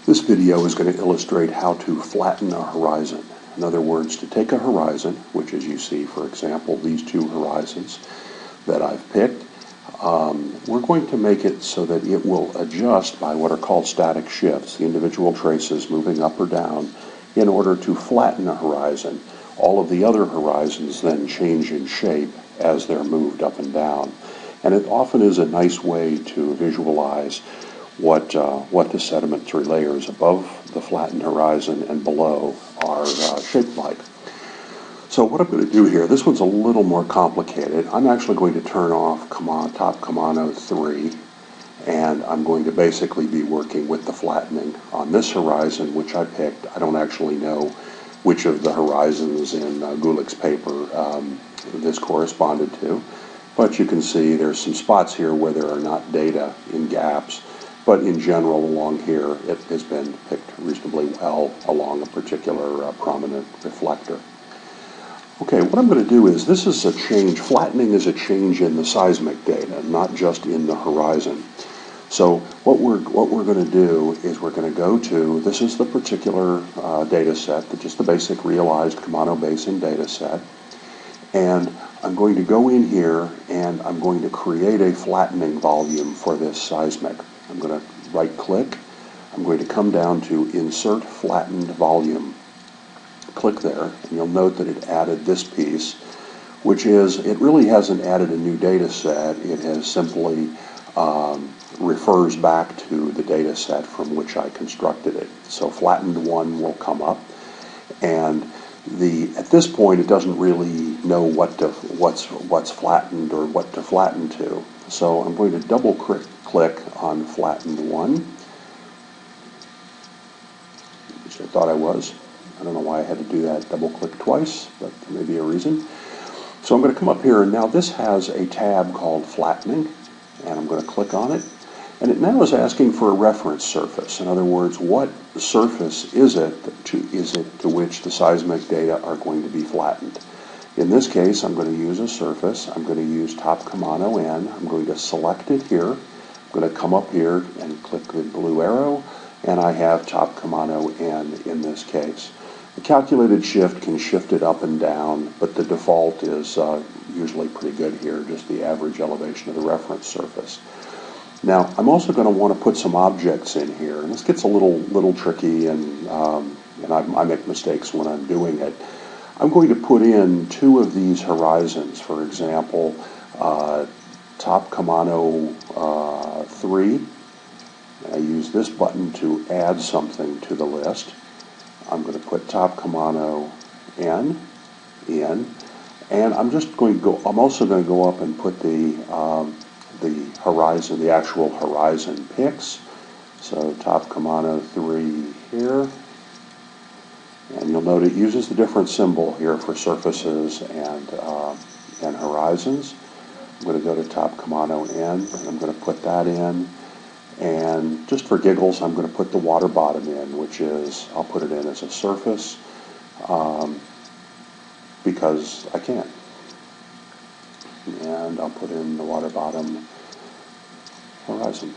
This video is going to illustrate how to flatten a horizon. In other words, to take a horizon, which as you see, for example, these two horizons that I've picked, we're going to make it so that it will adjust by what are called static shifts, the individual traces moving up or down, in order to flatten a horizon. All of the other horizons then change in shape as they're moved up and down. And it often is a nice way to visualize what the sedimentary layers above the flattened horizon and below are shaped like. So what I'm going to do here, this one's a little more complicated. I'm actually going to turn off top Kumano 3, and I'm going to basically be working with the flattening on this horizon, which I picked. I don't actually know which of the horizons in Gulick's paper this corresponded to, but you can see there's some spots here where there are not data in gaps. But in general, along here, it has been picked reasonably well along a particular prominent reflector. Okay, what I'm going to do is, this is a change, flattening is a change in the seismic data, not just in the horizon. So what we're going to do is we're going to go to, this is the particular data set, just the basic realized Kumano Basin data set. And I'm going to go in here and I'm going to create a flattening volume for this seismic. I'm going to right-click. I'm going to come down to Insert Flattened Volume. Click there, and you'll note that it added this piece, which is, it really hasn't added a new data set. It has simply refers back to the data set from which I constructed it. So flattened 1 will come up, and at this point it doesn't really know what's flattened or what to flatten to. So I'm going to double-click on flattened 1, which I thought I was. I don't know why I had to do that, double-click twice, but there may be a reason. So I'm going to come up here, and now this has a tab called Flattening, and I'm going to click on it. And it now is asking for a reference surface. In other words, what surface is it to which the seismic data are going to be flattened? In this case, I'm going to use a surface. I'm going to use top Kumano N. I'm going to select it here. I'm going to come up here and click the blue arrow, and I have top Kumano N in this case. The calculated shift can shift it up and down, but the default is usually pretty good here, just the average elevation of the reference surface. Now, I'm also going to want to put some objects in here, and this gets a little tricky, and I make mistakes when I'm doing it. I'm going to put in 2 of these horizons, for example, top Kumano 3. I use this button to add something to the list. I'm going to put top Kumano N in, and I'm also going to go up and put the horizon, the actual horizon picks. So top Kumano 3 here. And you'll note it uses the different symbol here for surfaces and horizons. I'm going to go to top Kumano N, and I'm going to put that in. And just for giggles, I'm going to put the water bottom in, which is, I'll put it in as a surface because I can. And I'll put in the water bottom horizon.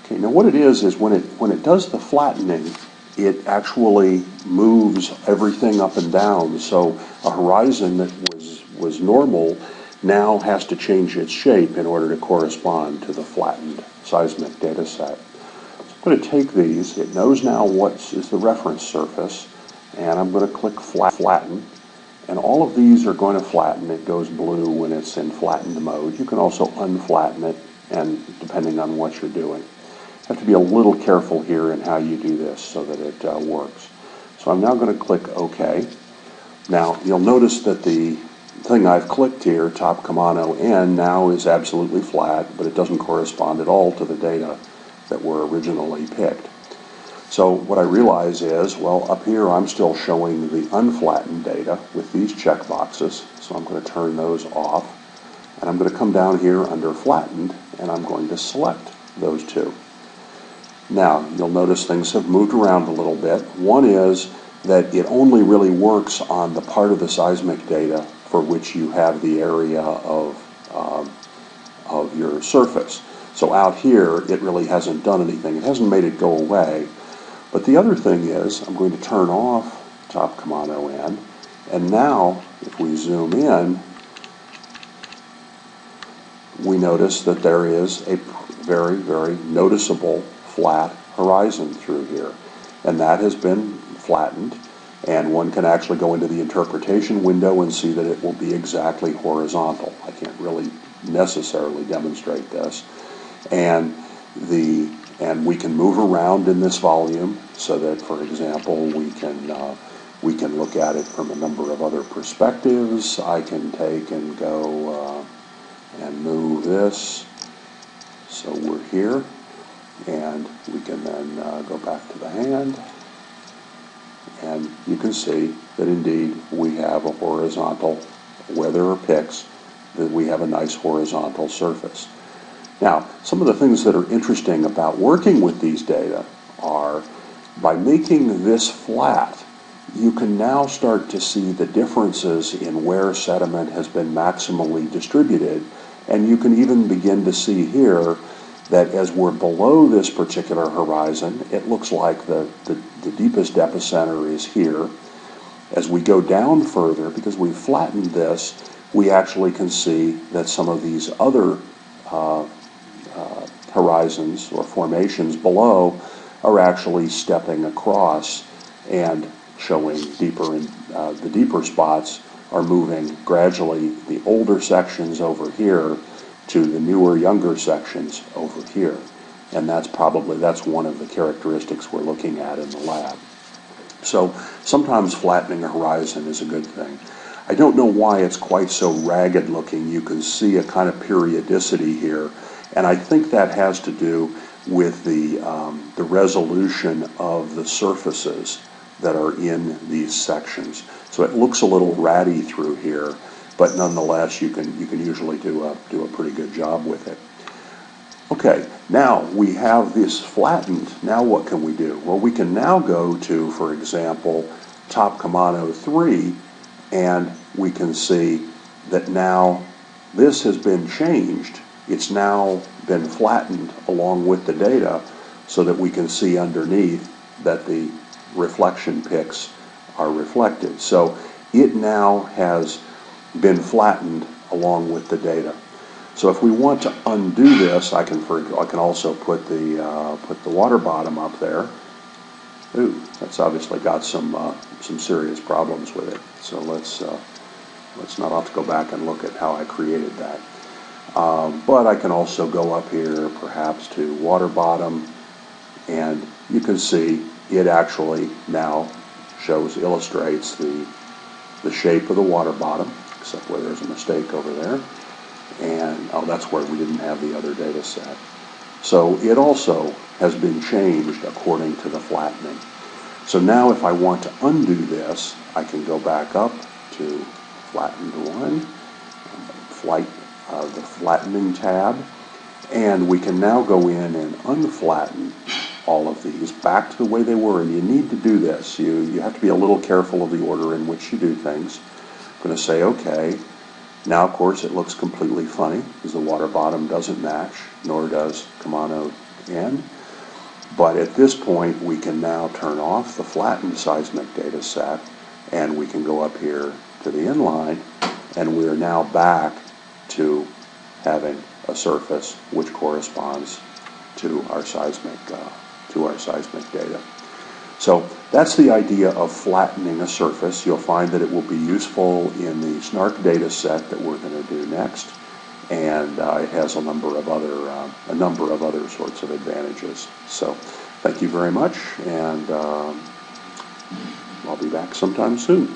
Okay, now what it is when it does the flattening, it actually moves everything up and down. So a horizon that was normal now has to change its shape in order to correspond to the flattened seismic data set. So I'm going to take these. It knows now what is the reference surface, and I'm going to click Flatten. And all of these are going to flatten. It goes blue when it's in flattened mode. You can also unflatten it, and depending on what you're doing. You have to be a little careful here in how you do this so that it works. So I'm now going to click OK. Now you'll notice that the thing I've clicked here, top Kumano N, now is absolutely flat, but it doesn't correspond at all to the data that were originally picked. So what I realize is, well, up here I'm still showing the unflattened data with these check boxes, so I'm going to turn those off, and I'm going to come down here under flattened, and I'm going to select those 2. Now, you'll notice things have moved around a little bit. One is that it only really works on the part of the seismic data for which you have the area of your surface. So out here, it really hasn't done anything. It hasn't made it go away. But the other thing is, I'm going to turn off top Kumano N, and now, if we zoom in, we notice that there is a very, very noticeable flat horizon through here. And that has been flattened, and one can actually go into the interpretation window and see that it will be exactly horizontal. I can't really necessarily demonstrate this. And we can move around in this volume so that, for example, we can look at it from a number of other perspectives. I can take and go and move this. So we're here, and we can then go back to the hand. And you can see that indeed we have a horizontal, where there are picks, that we have a nice horizontal surface. Now, some of the things that are interesting about working with these data are, by making this flat, you can now start to see the differences in where sediment has been maximally distributed, and you can even begin to see here that as we're below this particular horizon, it looks like the deepest epicenter is here. As we go down further, because we've flattened this, we actually can see that some of these other horizons or formations below are actually stepping across and showing deeper, the deeper spots are moving gradually, the older sections over here to the newer, younger sections over here. And that's one of the characteristics we're looking at in the lab. So sometimes flattening a horizon is a good thing. I don't know why it's quite so ragged looking. You can see a kind of periodicity here, and I think that has to do with the resolution of the surfaces that are in these sections. So it looks a little ratty through here, but nonetheless you can usually do a pretty good job with it. Okay, now we have this flattened. Now what can we do? Well, we can now go to, for example, top Kumano 3, and we can see that now this has been changed. It's now been flattened along with the data so that we can see underneath that the reflection picks are reflected. So it now has been flattened along with the data. So if we want to undo this, I can also put the water bottom up there. Ooh, that's obviously got some serious problems with it. So let's not have to go back and look at how I created that. But I can also go up here perhaps to water bottom, and you can see it actually now illustrates the shape of the water bottom, except where there's a mistake over there. And that's where we didn't have the other data set. So it also has been changed according to the flattening. So now if I want to undo this, I can go back up to flattened one, the flattening tab, and we can now go in and unflatten all of these back to the way they were. And you need to do this. You have to be a little careful of the order in which you do things. I'm going to say OK. Now, of course, it looks completely funny because the water bottom doesn't match, nor does Kumano N. But at this point, we can now turn off the flattened seismic data set, and we can go up here to the inline, and we're now back to having a surface which corresponds to our seismic data. So that's the idea of flattening a surface. You'll find that it will be useful in the SNARC data set that we're going to do next, and it has a number of other sorts of advantages. So thank you very much, and I'll be back sometime soon.